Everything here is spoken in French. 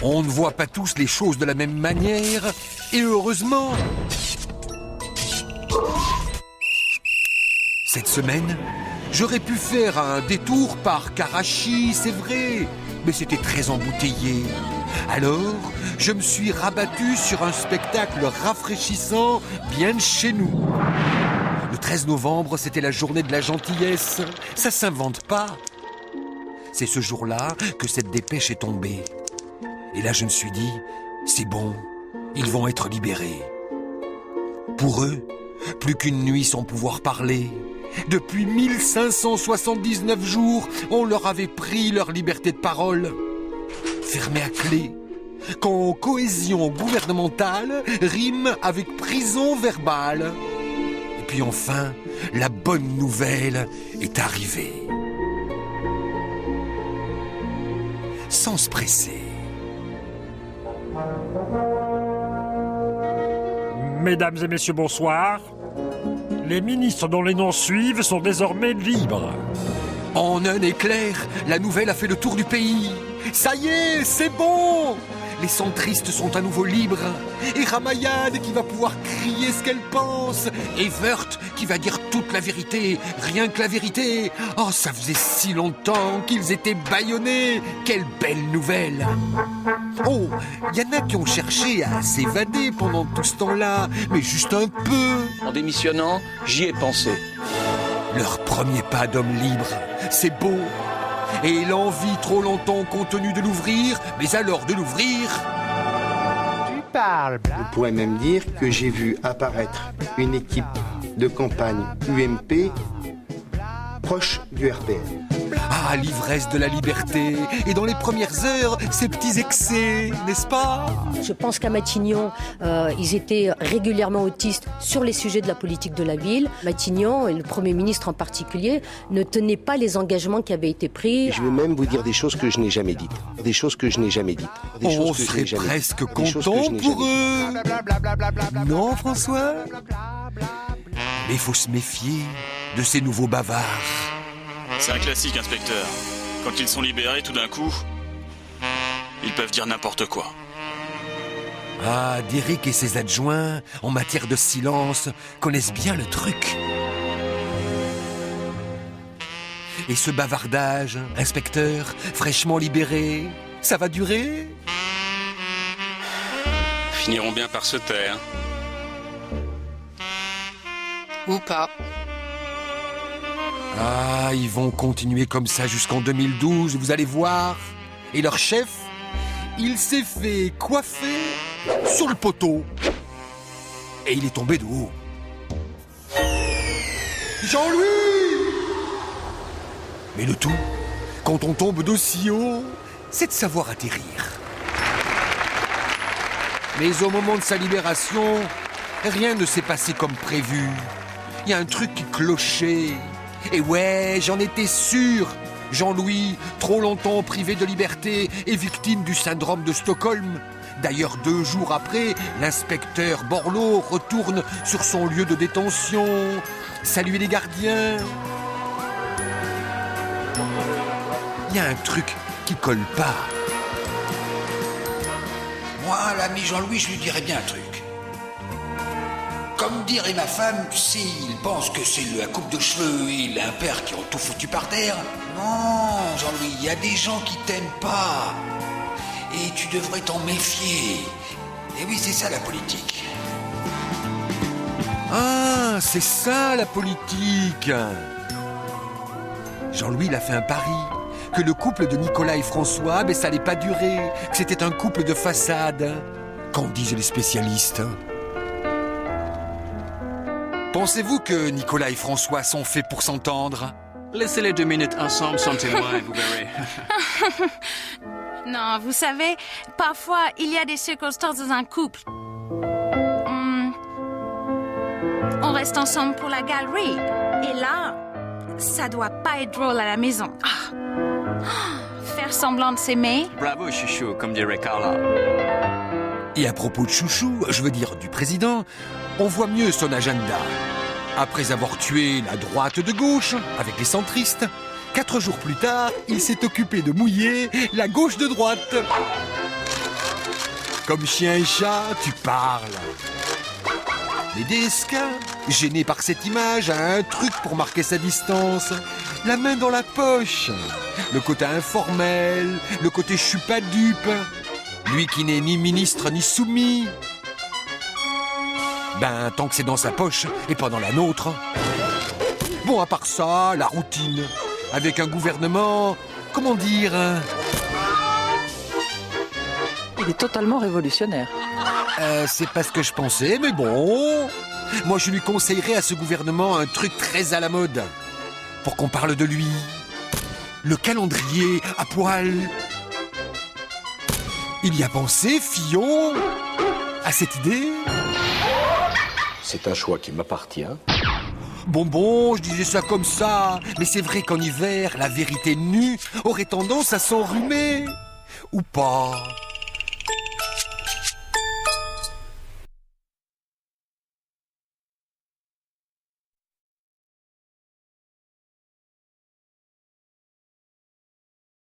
On ne voit pas tous les choses de la même manière, et heureusement. Cette semaine, j'aurais pu faire un détour par Karachi, c'est vrai, mais c'était très embouteillé. Alors, je me suis rabattu sur un spectacle rafraîchissant bien de chez nous. Le 13 novembre, c'était la journée de la gentillesse. Ça s'invente pas. C'est ce jour-là que cette dépêche est tombée. Et là, je me suis dit, c'est bon, ils vont être libérés. Pour eux, plus qu'une nuit sans pouvoir parler. Depuis 1579 jours, on leur avait pris leur liberté de parole. Fermée à clé. Quand cohésion gouvernementale rime avec prison verbale. Et puis enfin, la bonne nouvelle est arrivée. Sans se presser. Mesdames et messieurs, bonsoir. Les ministres dont les noms suivent sont désormais libres. En un éclair, la nouvelle a fait le tour du pays. Ça y est, c'est bon! Les centristes sont à nouveau libres. Et Ramayad qui va pouvoir crier ce qu'elle pense. Et Wörth qui va dire toute la vérité, rien que la vérité. Oh, ça faisait si longtemps qu'ils étaient bâillonnés. Quelle belle nouvelle! Oh, il y en a qui ont cherché à s'évader pendant tout ce temps-là, mais juste un peu. En démissionnant, j'y ai pensé. Leur premier pas d'homme libre, c'est beau. Et l'envie trop longtemps contenue de l'ouvrir, mais alors de l'ouvrir... Tu parles, on pourrait même dire que j'ai vu apparaître une équipe de campagne UMP proche du RPR. Ah, l'ivresse de la liberté. Et dans les premières heures, ces petits excès, n'est-ce pas? Je pense qu'à Matignon, ils étaient régulièrement autistes sur les sujets de la politique de la ville. Matignon, et le Premier ministre en particulier, ne tenaient pas les engagements qui avaient été pris. Je vais même vous dire des choses que je n'ai jamais dites. Des choses que je n'ai jamais dites. On serait presque content pour eux. Non, François? Mais il faut se méfier de ces nouveaux bavards. C'est un classique, inspecteur. Quand ils sont libérés, tout d'un coup, ils peuvent dire n'importe quoi. Ah, Derrick et ses adjoints, en matière de silence, connaissent bien le truc. Et ce bavardage, inspecteur, fraîchement libéré, ça va durer? Finiront bien par se taire. Ou pas. Ah, ils vont continuer comme ça jusqu'en 2012, vous allez voir. Et leur chef, il s'est fait coiffer sur le poteau. Et il est tombé de haut. Jean-Louis! Mais le tout, quand on tombe d'aussi haut, c'est de savoir atterrir. Mais au moment de sa libération, rien ne s'est passé comme prévu. Il y a un truc qui clochait. Et ouais, j'en étais sûr. Jean-Louis, trop longtemps privé de liberté et victime du syndrome de Stockholm. D'ailleurs, 2 jours après, l'inspecteur Borloo retourne sur son lieu de détention, saluer les gardiens. Il y a un truc qui colle pas. Moi, l'ami Jean-Louis, je lui dirais bien un truc. Comme dirait ma femme, s'il pense que c'est la coupe de cheveux et l'impair qui ont tout foutu par terre, non, Jean-Louis, il y a des gens qui t'aiment pas. Et tu devrais t'en méfier. Et oui, c'est ça la politique. Ah, c'est ça la politique. Jean-Louis, il a fait un pari. Que le couple de Nicolas et François, ça n'allait pas durer. Que c'était un couple de façade. Qu'en disent les spécialistes? Pensez-vous que Nicolas et François sont faits pour s'entendre? Laissez-les 2 minutes ensemble sans témoin et vous verrez. Non, vous savez, parfois, il y a des circonstances dans un couple. On reste ensemble pour la galerie. Et là, ça doit pas être drôle à la maison. Faire semblant de s'aimer. Bravo, chouchou, comme dirait Carla. Et à propos de chouchou, je veux dire du président, on voit mieux son agenda. Après avoir tué la droite de gauche, avec les centristes, 4 jours plus tard, il s'est occupé de mouiller la gauche de droite. Comme chien et chat, tu parles. Mais DSK, gêné par cette image, a un truc pour marquer sa distance. La main dans la poche. Le côté informel, le côté je suis pas dupe. Lui qui n'est ni ministre ni soumis. Ben, tant que c'est dans sa poche et pas dans la nôtre. Bon, à part ça, la routine. Avec un gouvernement, comment dire... Il est totalement révolutionnaire. C'est pas ce que je pensais, mais bon... Moi, je lui conseillerais à ce gouvernement un truc très à la mode. Pour qu'on parle de lui. Le calendrier à poil. Il y a pensé, Fillon, à cette idée? C'est un choix qui m'appartient. Bon, je disais ça comme ça. Mais c'est vrai qu'en hiver, la vérité nue aurait tendance à s'enrhumer. Ou pas.